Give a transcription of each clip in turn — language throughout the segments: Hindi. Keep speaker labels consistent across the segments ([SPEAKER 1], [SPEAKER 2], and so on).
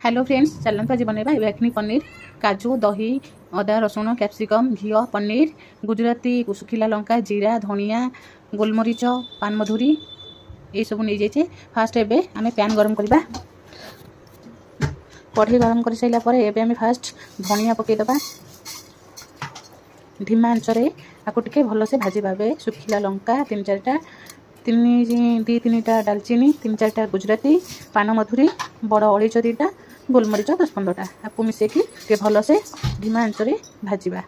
[SPEAKER 1] हेलो फ्रेंड्स, चलते आज बनवा यखनी पनीर, काजू, दही, अदा रसुण, कैप्सिकम, घी, पनीर, गुजराती, सुखिला लंका, जीरा, धनिया, गोलमरीच, पान मधुरी ये सब नहीं जाइए। फास्ट एबे आमे पैन गरम करवा, कढ़ी गरम कर सारा पर एबे आमे फास्ट धनिया पकईदबा, धीमा आंचरे आपको टिके भलसे भाजवा। सुखिला लंका तीन चार्टा डालचीनी, तीन चार्टा गुजराती, पान मधुरी, बड़ अड़ीच दीटा, गोलमरीच 10-15टा आपको मिसेकी टे भलसे धीमा आंचरे भाजवा।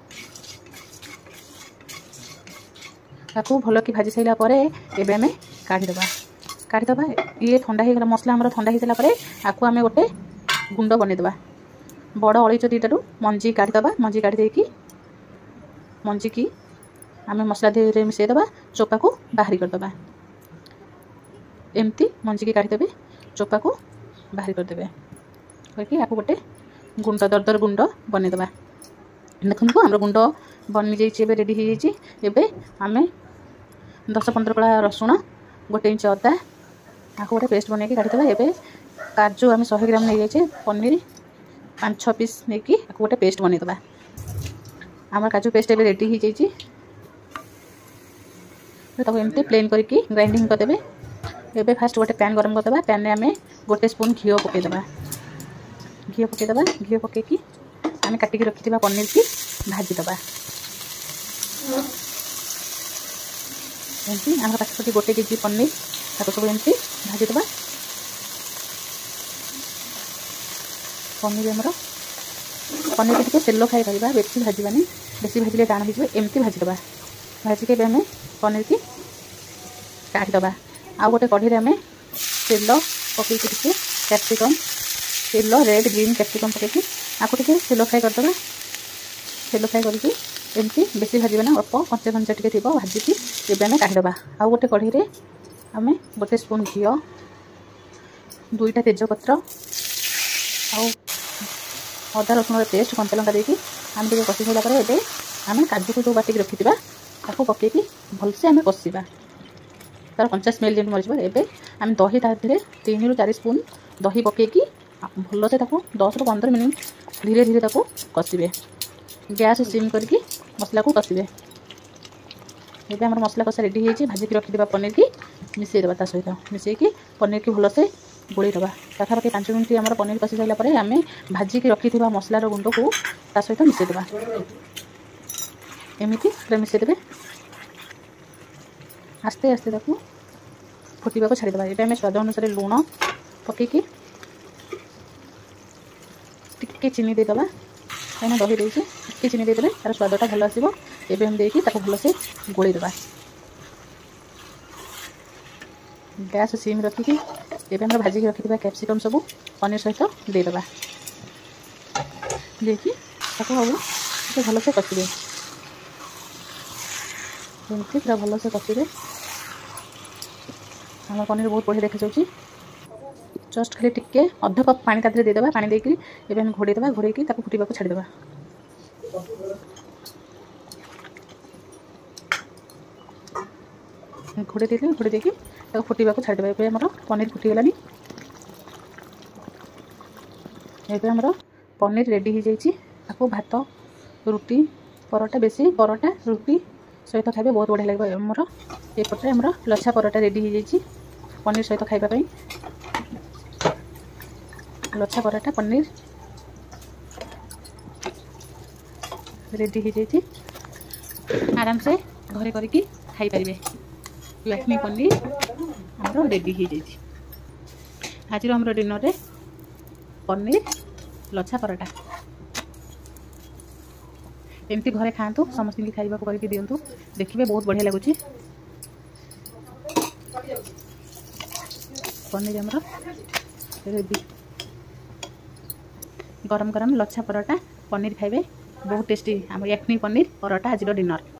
[SPEAKER 1] आपको भल कि भाजी सारा पर एबे आमे काढ़ीदबा। ये ठंडा हो गला, मसला आमर ठंडा हो सारा आपको आमे गोटे गुंड बनईदबा। बड़ अड़ीच दीटारू मंजी काढ़ीदबा। मंजी काढ़ी देकी मंजी की आमे मसला धीरे मिसेदबा, चोपा को बाहरी करदबा। एमती मंजी की काढ़ीदेवे, चोपा को बाहरी करदेवे करके आपको गोटे गुंड दरदर गुंड बनईदबा। देखो आम गुंड बनी जाइए, रेडी हो जाइए। आमे 10-15 कला रसुण, 1 इंच अदा आपको गोटे पेस्ट बनई काढ़ीदबा। एबे काजू आम 100 ग्राम नहीं जाइए, पनीर 5-6 पीस नहीं कि आपको गोटे पेस्ट बनईदबा। आम काजू पेस्ट एबे रेडी हो जाइए। तो एमती प्लेन करके ग्राइंडिंग करदेवे। एबे फास्ट गोटे पैन गरम करदबा। पैन में आमे 1 स्पून घी पकईदबा। घी पकईकी आमे काटिकी रखिथिबा पनीर की भाजीदबा। एमती आम पाखापाखि 1 केजी पनीर ताको सब एमती भाजीदबा। पनीर टिके तेल खाई पार, बेसी भाजबानी, बेसी भाजिले टाण हो। एमती भाजीदबा। भाजिके आमे पनीर की काढ़ीदबा। आ गोटे कढ़ी आमे तेल पकईकी टिके कैप्सिकम, तेल रेड ग्रीन कैप्सिकम पकईकी आपको टिके तेल फ्राए करदबा। तेल फ्राए करके एमती बेसी भाजबा ना, अल्प कंचा कंचा टिके थिबो भाजिकी एबे आमे काढ़ीदबा। आ गोटे कढ़ी रे आमे 1 स्पून घी, 2टा तेजपत्र, आ अदा रसुण पेस्ट, कंचा लंका देकी आमे टिके कषि सारा पर एबे आमे काजू को जो बाटिक रखिथिबा ताको पकईकी भलसे आमे कषिबा। तार कंचा स्मेल जेमती मरीज। एबे आमे दही ता धीरे 3-4 स्पून दही पकईकी भलसे ताको 10-15 मिनिट धीरे धीरे ताको कषिबे। गैस सिम करके मसला को कषिबे। एबे हमर मसला कषा रेडी हो भाजी की रखिथिबा पनीर की मिसेइदबा। ता सहित मिसेइकी पनीर की भलसे गोळीदबा। पाखापाखि 5 मिनिट हमर पनीर कषि साइला परे आमे भाजी की रखिथिबा मसलार गुंड को ता सहित मिसेइदबा। एमिति पूरा मिसेइदेबे। आस्ते आस्ते ताको फुटिबा को छाड़ीदबा। एबे आमे स्वाद अनुसार लूण पकईकी टिके चीनी देदबा। कहीं दही देके टिके चीनी देदेले तार स्वादटा भल आसिबो। एबे हम देकी ताको भलसे गोळीदबा। गैस सिम रखिकी एबे हम भाजी की रखिथिबा कैप्सिकम सब पनीर सहित देदबा। देकी ताको हम भलसे कषिबे। एमती पूरा भलसे कषिबे। हम पनीर बहुत बढ़िया देखा जाउची। जस्ट खाली टिके अध कप पानी तादरे देदबा। पानी देकी एबे हम घोड़ेदबा। घोड़ेकी ताको फुटिबा को छाड़ीदबा। घोड़े देकी ताको फुटिबा को छाड़ीदबा। एबे हमर पनीर फुटिगलानी। एबे हमर पनीर रेडी हो जाइए। आपको भात, रुटी, परोटा, बेसी परोटा रुटी सहित खाइबे बहुत बढ़िया लगे। हमर एपटे हमर लच्छा परोटा रेडी हो जाइए पनीर सहित खाइबा पई। लच्छा पराठा पनीर रेडी हो जाइए। आराम से घरे करके खाई पारिबे। यखनी पनीर हमर रेडी हो जाइए। आज हमर डिनर रे पनीर लच्छा पराठा। एमती घरे खातु, समस्त की खाइबा को करके दियंतु, देखिए बहुत बढ़िया लगुची। पनीर हमर रेडी। गरम गरम लच्छा पराठा पनीर खाइबे बहुत टेस्टी। आम यखनी पनीर पराठा आज डिनर।